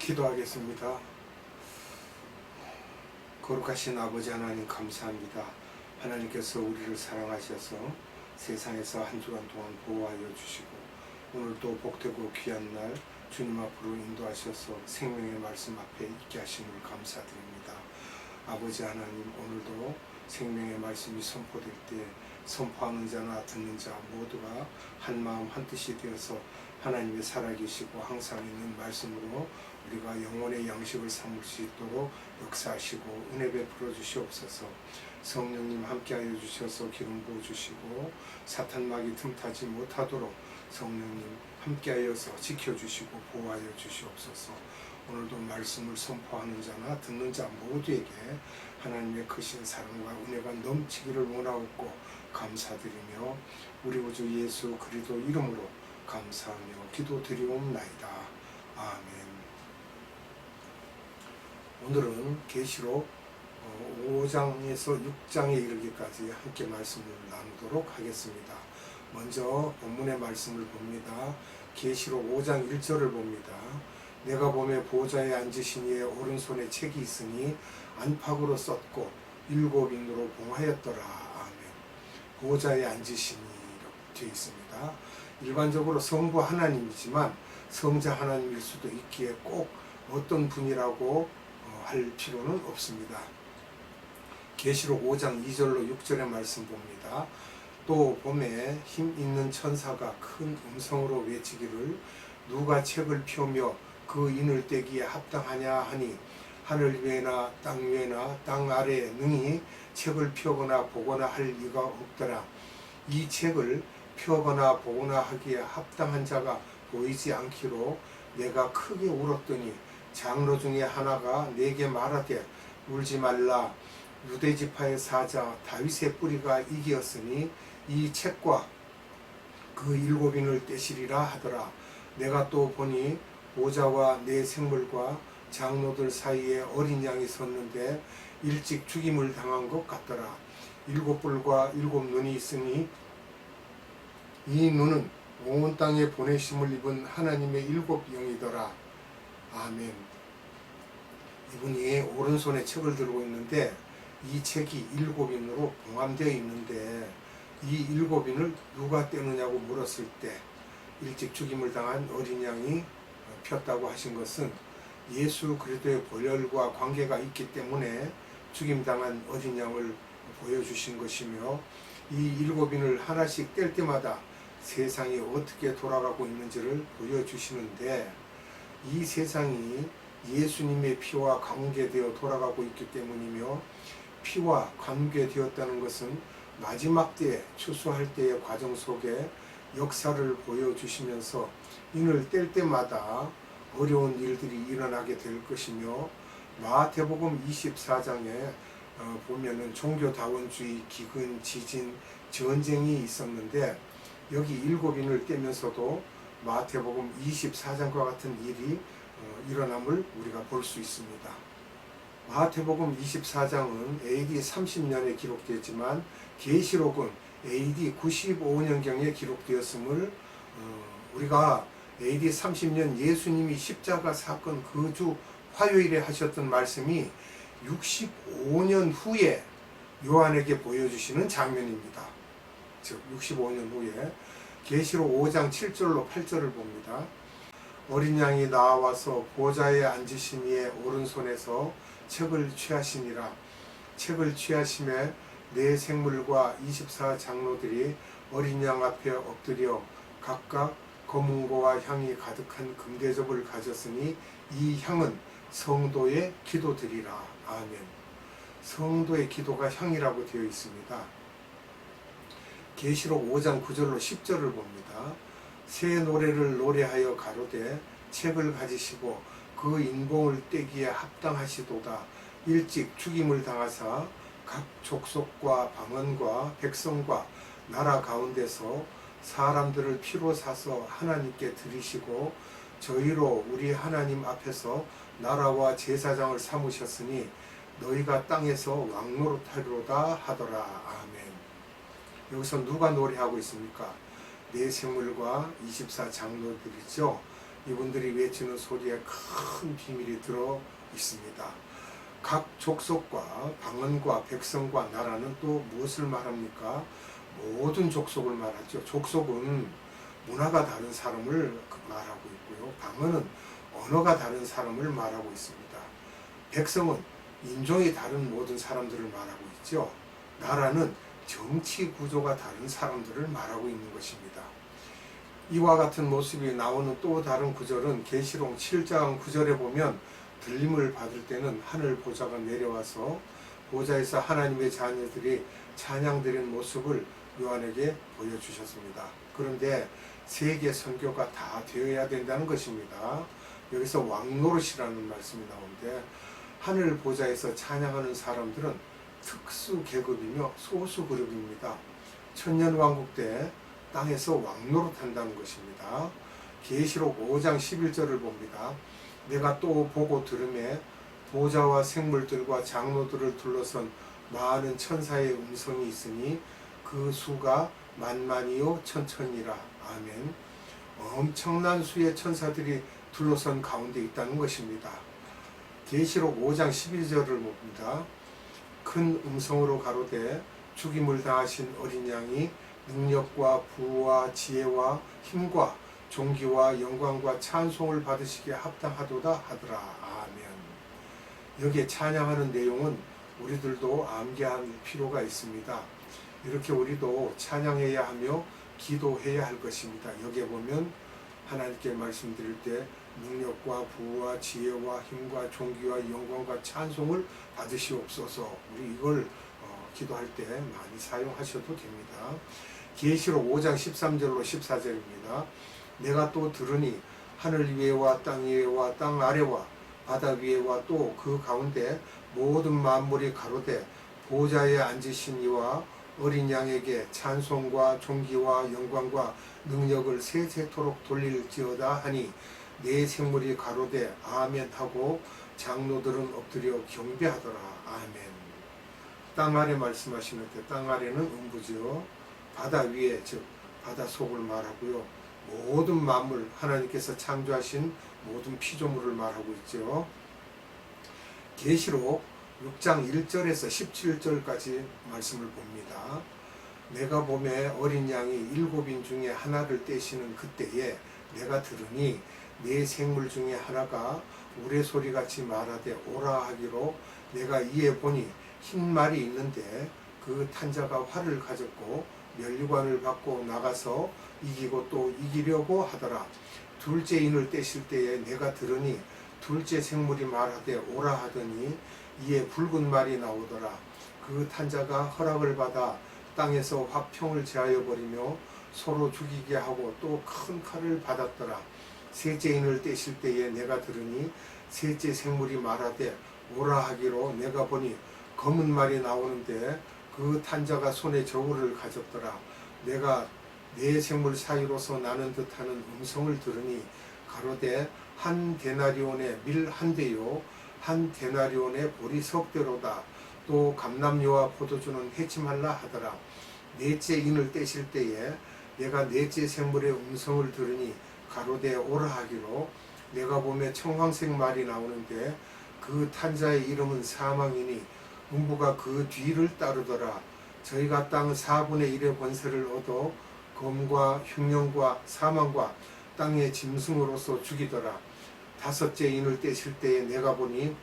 기도하겠습니다. 거룩하신 아버지 하나님 감사합니다. 하나님께서 우리를 사랑하셔서 세상에서 한 주간 동안 보호하여 주시고 오늘도 복되고 귀한 날 주님 앞으로 인도하셔서 생명의 말씀 앞에 있게 하심을 감사드립니다. 아버지 하나님, 오늘도 생명의 말씀이 선포될 때 선포하는 자나 듣는 자 모두가 한 마음 한 뜻이 되어서 하나님의 살아계시고 항상 있는 말씀으로 우리가 영혼의 양식을 삼을 수 있도록 역사하시고 은혜 베풀어 주시옵소서. 성령님 함께하여 주셔서 기름 부어 주시고 사탄막이 틈타지 못하도록 성령님 함께하여서 지켜주시고 보호하여 주시옵소서. 오늘도 말씀을 선포하는 자나 듣는 자 모두에게 하나님의 크신 사랑과 은혜가 넘치기를 원하옵고 감사드리며 우리 구주 예수 그리스도 이름으로 감사하며 기도드리옵나이다. 아멘. 오늘은 계시록 5장에서 6장에 이르기까지 함께 말씀을 나누도록 하겠습니다. 먼저 본문의 말씀을 봅니다. 계시록 5장 1절을 봅니다. 내가 보매 보좌에 앉으신 이의 오른손에 책이 있으니 안팎으로 썼고 7인으로 봉하였더라. 아멘. 보좌에 앉으시니 되어 있습니다. 일반적으로 성부 하나님이지만 성자 하나님일 수도 있기에 꼭 어떤 분이라고 할 필요는 없습니다. 계시록 5장 2절로 6절의 말씀 봅니다. 또 봄에 힘 있는 천사가 큰 음성으로 외치기를 누가 책을 펴며 그 인을 떼기에 합당하냐 하니 하늘 위에나 땅 위에나 땅 아래에 능히 책을 펴거나 보거나 할 이가 없더라. 이 책을 펴거나 보거나 하기에 합당한 자가 보이지 않기로 내가 크게 울었더니 장로 중에 하나가 내게 말하되 울지 말라. 유대지파의 사자 다윗의 뿌리가 이기었으니 이 책과 그 7인을 떼시리라 하더라. 내가 또 보니 보좌와 네 생물과 장로들 사이에 어린 양이 섰는데 일찍 죽임을 당한 것 같더라. 7뿔과 7눈이 있으니 이 눈은 온 땅에 보내심을 입은 하나님의 7영이더라. 아멘. 이분이 오른손에 책을 들고 있는데 이 책이 7인으로 봉함되어 있는데 이 7인을 누가 떼느냐고 물었을 때 일찍 죽임을 당한 어린 양이 폈다고 하신 것은 예수 그리스도의 보혈과 관계가 있기 때문에 죽임당한 어린 양을 보여주신 것이며 이 7인을 하나씩 뗄 때마다 세상이 어떻게 돌아가고 있는지를 보여주시는데 이 세상이 예수님의 피와 관계되어 돌아가고 있기 때문이며 피와 관계되었다는 것은 마지막 때에 추수할 때의 과정 속에 역사를 보여주시면서 인을 뗄 때마다 어려운 일들이 일어나게 될 것이며 마태복음 24장에 보면은 종교다원주의, 기근, 지진, 전쟁이 있었는데 여기 7인을 떼면서도 마태복음 24장과 같은 일이 일어남을 우리가 볼 수 있습니다. 마태복음 24장은 AD 30년에 기록되었지만 계시록은 AD 95년경에 기록되었음을 우리가 AD 30년 예수님이 십자가 사건 그 주 화요일에 하셨던 말씀이 65년 후에 요한에게 보여주시는 장면입니다. 즉 65년 후에 계시록 5장 7절로 8절을 봅니다. 어린 양이 나와서 보좌에 앉으신 이의 오른손에서 책을 취하시니라. 책을 취하심에 네 생물과 24 장로들이 어린 양 앞에 엎드려 각각 검은고와 향이 가득한 금대접을 가졌으니 이 향은 성도의 기도드리라. 아멘. 성도의 기도가 향이라고 되어 있습니다. 계시록 5장 9절로 10절을 봅니다. 새 노래를 노래하여 가로되 책을 가지시고 그 인공을 떼기에 합당하시도다. 일찍 죽임을 당하사 각 족속과 방언과 백성과 나라 가운데서 사람들을 피로 사서 하나님께 드리시고 저희로 우리 하나님 앞에서 나라와 제사장을 삼으셨으니 너희가 땅에서 왕노릇하리로다 하더라. 아멘. 여기서 누가 노래하고 있습니까? 네 생물과 24 장로들이죠. 이분들이 외치는 소리에 큰 비밀이 들어 있습니다. 각 족속과 방언과 백성과 나라는 또 무엇을 말합니까? 모든 족속을 말하죠. 족속은 문화가 다른 사람을 말하고 있고요. 방언은 언어가 다른 사람을 말하고 있습니다. 백성은 인종이 다른 모든 사람들을 말하고 있죠. 나라는 정치 구조가 다른 사람들을 말하고 있는 것입니다. 이와 같은 모습이 나오는 또 다른 구절은 계시록 7장 9절에 보면 들림을 받을 때는 하늘 보좌가 내려와서 보좌에서 하나님의 자녀들이 찬양드리는 모습을 요한에게 보여주셨습니다. 그런데 세계 선교가 다 되어야 된다는 것입니다. 여기서 왕노릇이라는 말씀이 나오는데 하늘 보좌에서 찬양하는 사람들은 특수 계급이며 소수 그룹입니다. 천년왕국 때 땅에서 왕노릇한다는 것입니다. 계시록 5장 11절을 봅니다. 내가 또 보고 들으매 보좌와 생물들과 장로들을 둘러선 많은 천사의 음성이 있으니 그 수가 만만이요 천천이라. 아멘. 엄청난 수의 천사들이 둘러선 가운데 있다는 것입니다. 계시록 5장 12절을 봅니다. 큰 음성으로 가로되 죽임을 당하신 어린 양이 능력과 부와 지혜와 힘과 존귀와 영광과 찬송을 받으시기에 합당하도다 하더라. 아멘. 여기에 찬양하는 내용은 우리들도 암기할 필요가 있습니다. 이렇게 우리도 찬양해야 하며 기도해야 할 것입니다. 여기에 보면 하나님께 말씀드릴 때 능력과 부와 지혜와 힘과 존귀와 영광과 찬송을 받으시옵소서. 우리 이걸 기도할 때 많이 사용하셔도 됩니다. 계시록 5장 13절로 14절입니다. 내가 또 들으니 하늘 위에와 땅 위에와 땅 아래와 바다 위에와 또 그 가운데 모든 만물이 가로되 보좌에 앉으신 이와 어린 양에게 찬송과 존귀와 영광과 능력을 세세토록 돌릴지어다 하니 네 생물이 가로되 아멘 하고 장로들은 엎드려 경배하더라. 아멘. 땅 아래 말씀하시는데 땅 아래는 음부지요. 바다 위에 즉 바다 속을 말하고요. 모든 만물 하나님께서 창조하신 모든 피조물을 말하고 있죠. 계시록 6장 1절에서 17절까지 말씀을 봅니다. 내가 보매 어린 양이 7인 중에 하나를 떼시는 그때에 내가 들으니 네 생물 중에 하나가 우레소리같이 말하되 오라 하기로 내가 이에 보니 흰 말이 있는데 그 탄자가 활을 가졌고 면류관을 받고 나가서 이기고 또 이기려고 하더라. 둘째 인을 떼실 때에 내가 들으니 둘째 생물이 말하되 오라 하더니 이에 붉은 말이 나오더라. 그 탄자가 허락을 받아 땅에서 화평을 제하여 버리며 서로 죽이게 하고 또 큰 칼을 받았더라. 셋째 인을 떼실 때에 내가 들으니 셋째 생물이 말하되 오라 하기로 내가 보니 검은 말이 나오는데 그 탄자가 손에 저울을 가졌더라. 내가 네 생물 사이로서 나는 듯하는 음성을 들으니 가로되 한 데나리온의 밀 한 대요 한 데나리온의 보리 석 대로다. 또 감람류와 포도주는 해치 말라 하더라. 넷째 인을 떼실 때에 내가 넷째 생물의 음성을 들으니 가로되 오라 하기로 내가 보매 청황색 말이 나오는데 그 탄자의 이름은 사망이니 음부가 그 뒤를 따르더라. 저희가 땅 4분의 1의 권세를 얻어 검과 흉령과 사망과 땅의 짐승으로서 죽이더라. 다섯째 인을 떼실 때에 내가 보니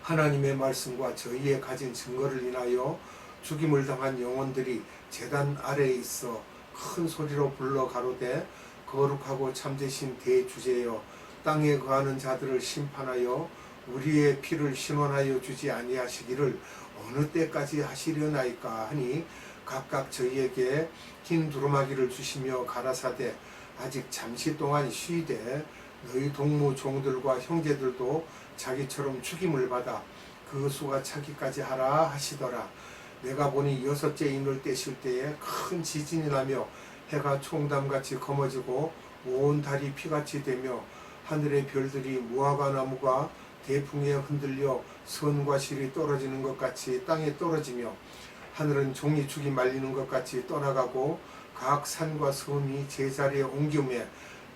하나님의 말씀과 저희의 가진 증거를 인하여 죽임을 당한 영혼들이 제단 아래에 있어 큰 소리로 불러 가로되 거룩하고 참되신 대주제여 땅에 거하는 자들을 심판하여 우리의 피를 신원하여 주지 아니하시기를 어느 때까지 하시려나이까 하니 각각 저희에게 흰 두루마기를 주시며 가라사대 아직 잠시 동안 쉬되 너희 동무 종들과 형제들도 자기처럼 죽임을 받아 그 수가 차기까지 하라 하시더라. 내가 보니 여섯째 인을 떼실 때에 큰 지진이 나며 해가 총담같이 검어지고 온 달이 피같이 되며 하늘의 별들이 무화과 나무가 대풍에 흔들려 선과 실이 떨어지는 것 같이 땅에 떨어지며 하늘은 종이 죽이 말리는 것 같이 떠나가고 각 산과 섬이 제자리에 옮기며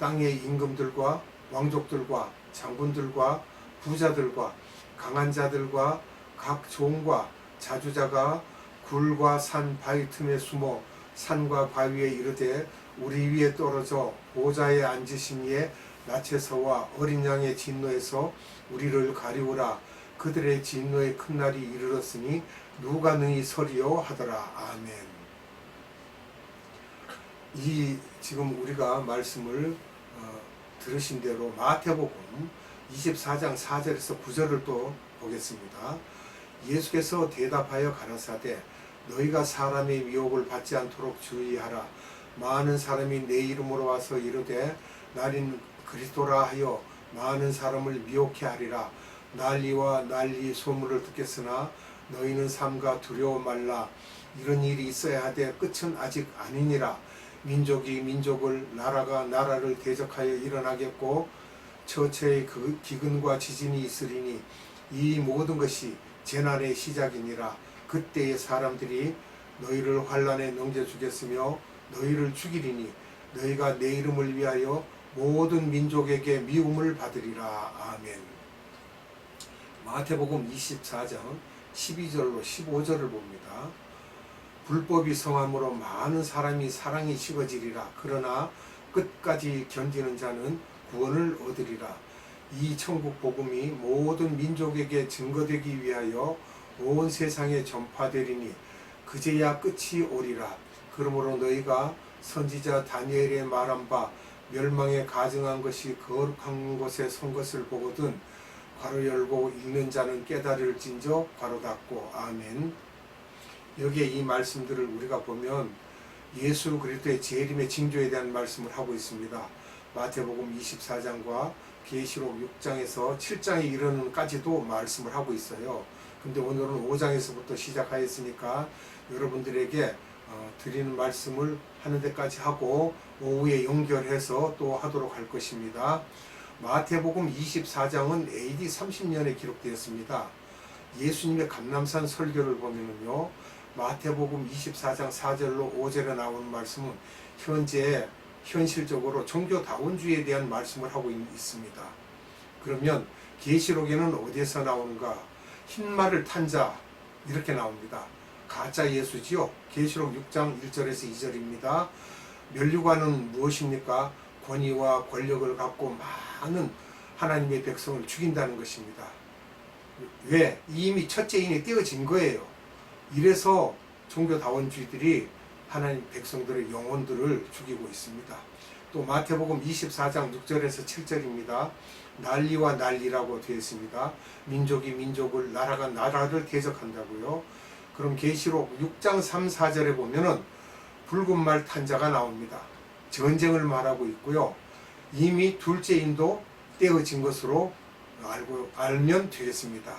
땅의 임금들과 왕족들과 장군들과 부자들과 강한 자들과 각 종과 자주자가 굴과 산 바위 틈에 숨어 산과 바위에 이르되 우리 위에 떨어져 보좌에 앉으신 이의 나체서와 어린 양의 진노에서 우리를 가리우라. 그들의 진노의 큰 날이 이르렀으니 누가 능히 서리요 하더라. 아멘. 이 지금 우리가 말씀을 들으신 대로 마태복음 24장 4절에서 9절을 또 보겠습니다. 예수께서 대답하여 가라사대 너희가 사람의 미혹을 받지 않도록 주의하라. 많은 사람이 내 이름으로 와서 이르되 나는 그리스도라 하여 많은 사람을 미혹해 하리라. 난리와 난리 소문을 듣겠으나 너희는 삼가 두려워 말라. 이런 일이 있어야 하되 끝은 아직 아니니라. 민족이 민족을 나라가 나라를 대적하여 일어나겠고 처처의 그 기근과 지진이 있으리니 이 모든 것이 재난의 시작이니라. 그때의 사람들이 너희를 환난에 넘겨주겠으며 너희를 죽이리니 너희가 내 이름을 위하여 모든 민족에게 미움을 받으리라. 아멘. 마태복음 24장 12절로 15절을 봅니다. 불법이 성함으로 많은 사람이 사랑이 식어지리라. 그러나 끝까지 견디는 자는 구원을 얻으리라. 이 천국 복음이 모든 민족에게 증거되기 위하여 온 세상에 전파되리니 그제야 끝이 오리라. 그러므로 너희가 선지자 다니엘의 말한 바 멸망에 가증한 것이 거룩한 곳에 선 것을 보거든 괄호 열고 읽는 자는 깨달을진저 괄호 닫고. 아멘. 여기에 이 말씀들을 우리가 보면 예수 그리스도의 재림의 징조에 대한 말씀을 하고 있습니다. 마태복음 24장과 계시록 6장에서 7장에 이르는까지도 말씀을 하고 있어요. 근데 오늘은 5장에서부터 시작하였으니까 여러분들에게 드리는 말씀을 하는 데까지 하고 오후에 연결해서 또 하도록 할 것입니다. 마태복음 24장은 AD 30년에 기록되었습니다. 예수님의 감람산 설교를 보면은요, 마태복음 24장 4절로 5절에 나오는 말씀은 현실적으로 종교다원주의에 대한 말씀을 하고 있습니다. 그러면 계시록에는 어디에서 나오는가? 흰말을 탄 자 이렇게 나옵니다. 가짜 예수지요. 계시록 6장 1절에서 2절입니다. 면류관은 무엇입니까? 권위와 권력을 갖고 많은 하나님의 백성을 죽인다는 것입니다. 왜? 이미 첫째인이 떼어진 거예요. 이래서 종교다원주의들이 하나님 백성들의 영혼들을 죽이고 있습니다. 또 마태복음 24장 6절에서 7절입니다. 난리와 난리라고 되어 있습니다. 민족이 민족을, 나라가 나라를 대적한다고요. 그럼 계시록 6장 3, 4절에 보면은 붉은 말 탄 자가 나옵니다. 전쟁을 말하고 있고요. 이미 둘째 인도 떼어진 것으로 알면 되겠습니다.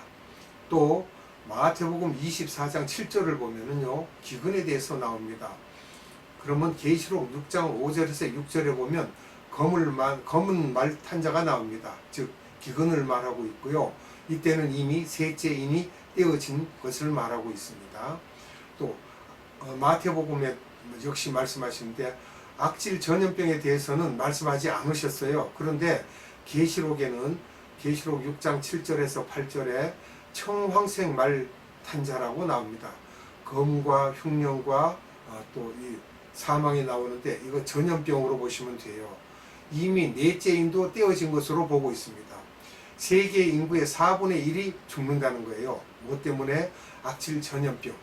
또 마태복음 24장 7절을 보면은요, 기근에 대해서 나옵니다. 그러면 계시록 6장 5절에서 6절에 보면 검은 말 탄 자가 나옵니다. 즉 기근을 말하고 있고요. 이때는 이미 셋째 인이 떼어진 것을 말하고 있습니다. 또 마태복음에 역시 말씀하시는데 악질 전염병에 대해서는 말씀하지 않으셨어요. 그런데 계시록에는 계시록 6장 7절에서 8절에 청황색 말 탄 자라고 나옵니다. 검과 흉년과 또 이 사망이 나오는데 이거 전염병으로 보시면 돼요. 이미 넷째 인도 떼어진 것으로 보고 있습니다. 세계 인구의 4분의 1이 죽는다는 거예요. 뭐 때문에? 악질 전염병.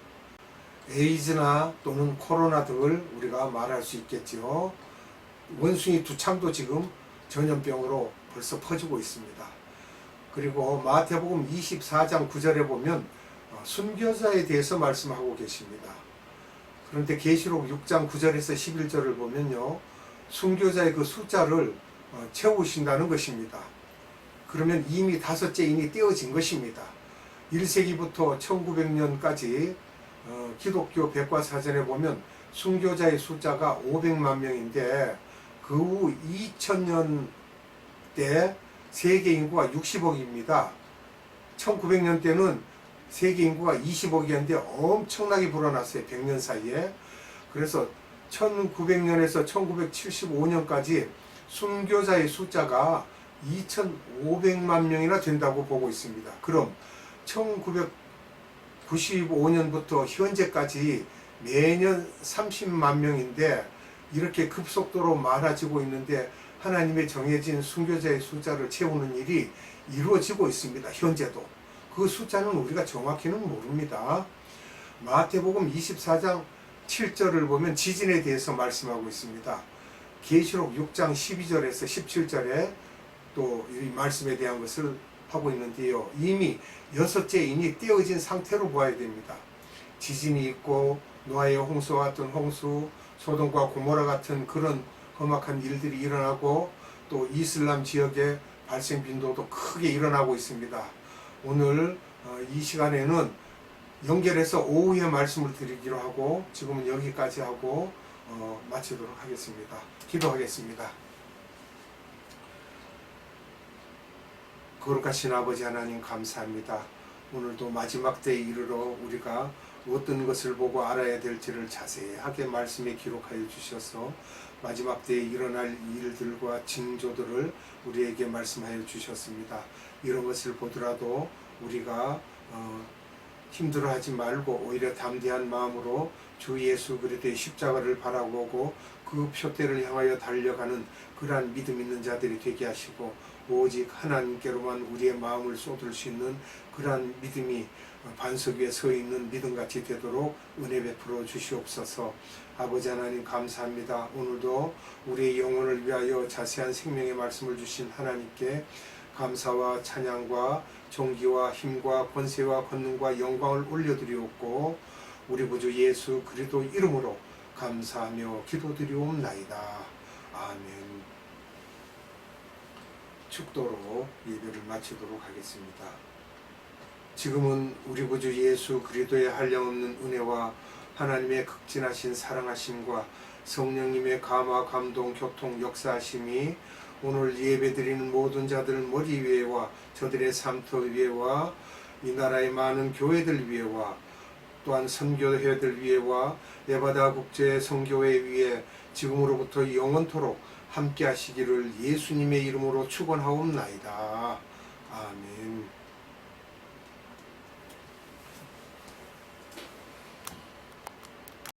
에이즈나 또는 코로나 등을 우리가 말할 수 있겠죠. 원숭이 두창도 지금 전염병으로 벌써 퍼지고 있습니다. 그리고 마태복음 24장 9절에 보면 순교자에 대해서 말씀하고 계십니다. 그런데 계시록 6장 9절에서 11절을 보면요, 순교자의 그 숫자를 채우신다는 것입니다. 그러면 이미 다섯째 인이 떼어진 것입니다. 1세기부터 1900년까지 기독교 백과사전에 보면 순교자의 숫자가 500만 명인데 그 후 2000년 때 세계 인구가 60억입니다. 1900년 때는 세계 인구가 20억이었는데 엄청나게 불어났어요. 100년 사이에. 그래서 1900년에서 1975년까지 순교자의 숫자가 2,500만 명이나 된다고 보고 있습니다. 그럼 1995년부터 현재까지 매년 30만 명인데 이렇게 급속도로 많아지고 있는데 하나님의 정해진 순교자의 숫자를 채우는 일이 이루어지고 있습니다. 현재도. 그 숫자는 우리가 정확히는 모릅니다. 마태복음 24장 7절을 보면 지진에 대해서 말씀하고 있습니다. 계시록 6장 12절에서 17절에 또 이 말씀에 대한 것을 하고 있는데요. 이미 6째 인이 떼어진 상태로 보아야 됩니다. 지진이 있고 노아의 홍수와 같은 홍수, 소돔과 고모라 같은 그런 험악한 일들이 일어나고 또 이슬람 지역의 발생 빈도도 크게 일어나고 있습니다. 오늘 이 시간에는 연결해서 오후에 말씀을 드리기로 하고 지금은 여기까지 하고 마치도록 하겠습니다. 기도하겠습니다. 거룩하신 아버지 하나님 감사합니다. 오늘도 마지막 때에 이르러 우리가 어떤 것을 보고 알아야 될지를 자세하게 말씀에 기록하여 주셔서 마지막 때에 일어날 일들과 징조들을 우리에게 말씀하여 주셨습니다. 이런 것을 보더라도 우리가 힘들어하지 말고 오히려 담대한 마음으로 주 예수 그리스도의 십자가를 바라보고 그 표대를 향하여 달려가는 그러한 믿음 있는 자들이 되게 하시고 오직 하나님께로만 우리의 마음을 쏟을 수 있는 그러한 믿음이 반석 위에 서 있는 믿음같이 되도록 은혜 베풀어 주시옵소서. 아버지 하나님 감사합니다. 오늘도 우리의 영혼을 위하여 자세한 생명의 말씀을 주신 하나님께 감사와 찬양과 존귀와 힘과 권세와 권능과 영광을 올려드리옵고 우리 구주 예수 그리스도 이름으로 감사하며 기도드리옵나이다. 아멘. 축도로 예배를 마치도록 하겠습니다. 지금은 우리 구주 예수 그리스도의 한량없는 은혜와 하나님의 극진하신 사랑하심과 성령님의 감화 감동 교통 역사하심이 오늘 예배드리는 모든 자들 머리 위에와 저들의 삶터 위에와 이 나라의 많은 교회들 위에와 또한 선교회들 위에와 네바다 국제 선교회 위에 지금으로부터 영원토록 함께 하시기를 예수님의 이름으로 축원하옵나이다. 아멘.